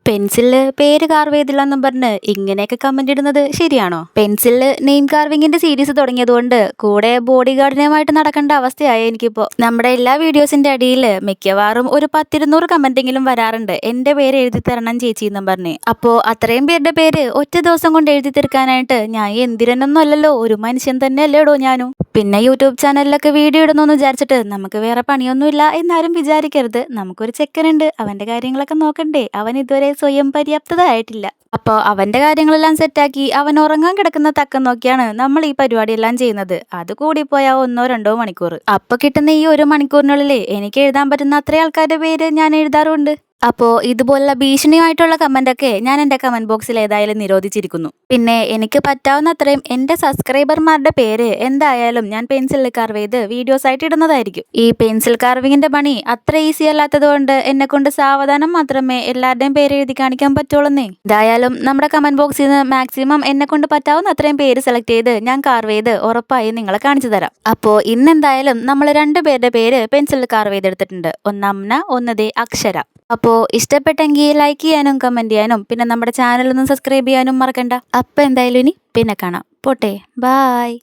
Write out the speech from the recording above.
പെൻസിലില് പേര് കാർവ് ചെയ്തില്ലെന്നും പറഞ്ഞ് ഇങ്ങനെയൊക്കെ കമന്റ് ഇടുന്നത് ശരിയാണോ? പെൻസിലില് നെയിം കാർവിങ്ങിന്റെ സീരീസ് തുടങ്ങിയതുകൊണ്ട് കൂടെ ബോഡി ഗാർഡിനുമായിട്ട് നടക്കേണ്ട അവസ്ഥയായി എനിക്കിപ്പോ. നമ്മുടെ എല്ലാ വീഡിയോസിന്റെ അടിയിൽ മിക്കവാറും ഒരു 10-200 കമന്റെങ്കിലും വരാറുണ്ട്, എന്റെ പേര് എഴുതി തരണം ചേച്ചി എന്നും പറഞ്ഞ്. അപ്പോ അത്രയും പേരുടെ പേര് ഒറ്റ ദിവസം കൊണ്ട് എഴുതി തീർക്കാനായിട്ട് ഞാൻ എന്തിരനൊന്നും അല്ലല്ലോ, ഒരു മനുഷ്യൻ തന്നെ അല്ലേടോ ഞാനും. പിന്നെ യൂട്യൂബ് ചാനലിലൊക്കെ വീഡിയോ ഇടുന്നു വിചാരിച്ചിട്ട് നമുക്ക് വേറെ പണിയൊന്നുമില്ല എന്നാരും വിചാരിക്കരുത്. നമുക്കൊരു ചെക്കനുണ്ട്, അവന്റെ കാര്യങ്ങളൊക്കെ നോക്കണ്ടേ. അവൻ ഇതുവരെ സ്വയം പര്യാപ്തത അപ്പോൾ അവന്റെ കാര്യങ്ങളെല്ലാം സെറ്റാക്കി അവൻ ഉറങ്ങാൻ കിടക്കുന്ന തക്കം നോക്കിയാണ് നമ്മൾ ഈ പരിപാടിയെല്ലാം ചെയ്യുന്നത്. അത് കൂടിപ്പോയാൽ 1-2 മണിക്കൂർ. അപ്പൊ കിട്ടുന്ന ഈ 1 മണിക്കൂറിനുള്ളിൽ എനിക്ക് എഴുതാൻ പറ്റുന്ന അത്രയും ആൾക്കാരുടെ പേര് ഞാൻ എഴുതാറുണ്ട്. അപ്പോൾ ഇതുപോലുള്ള ഭീഷണിയായിട്ടുള്ള കമന്റൊക്കെ ഞാൻ എൻ്റെ കമന്റ് ബോക്സിൽ ഏതായാലും നിരോധിച്ചിരിക്കുന്നു. പിന്നെ എനിക്ക് പറ്റാവുന്ന അത്രയും എൻ്റെ സബ്സ്ക്രൈബർമാരുടെ പേര് എന്തായാലും ഞാൻ പെൻസിൽ കാർവ് ചെയ്ത് വീഡിയോസ് ആയിട്ട് ഇടുന്നതായിരിക്കും. ഈ പെൻസിൽ കാർവിങ്ങിന്റെ പണി അത്ര ഈസി അല്ലാത്തത് കൊണ്ട് എന്നെ കൊണ്ട് സാവധാനം മാത്രമേ എല്ലാവരുടെയും പേര് എഴുതി കാണിക്കാൻ പറ്റുള്ളൂന്നേ. എന്തായാലും നമ്മുടെ കമന്റ് ബോക്സിൽ നിന്ന് മാക്സിമം എന്നെ കൊണ്ട് പറ്റാവുന്ന അത്രയും പേര് സെലക്ട് ചെയ്ത് ഞാൻ കാർവ് ചെയ്ത് ഉറപ്പായി നിങ്ങളെ കാണിച്ചു തരാം. അപ്പോൾ ഇന്നെന്തായാലും നമ്മൾ 2 പേരുടെ പേര് പെൻസിൽ കാർവ് ചെയ്തെടുത്തിട്ടുണ്ട്. ഒന്ന് അമ്ന, ഒന്ന് ദേ അക്ഷര. അപ്പോൾ ഇഷ്ടപ്പെട്ടെങ്കിൽ ലൈക്ക് ചെയ്യാനും കമന്റ് ചെയ്യാനും പിന്നെ നമ്മുടെ ചാനൽ ഒന്ന് സബ്സ്ക്രൈബ് ചെയ്യാനും മറക്കണ്ട. അപ്പം എന്തായാലും ഇനി പിന്നെ കാണാം. പോട്ടെ, ബായ്.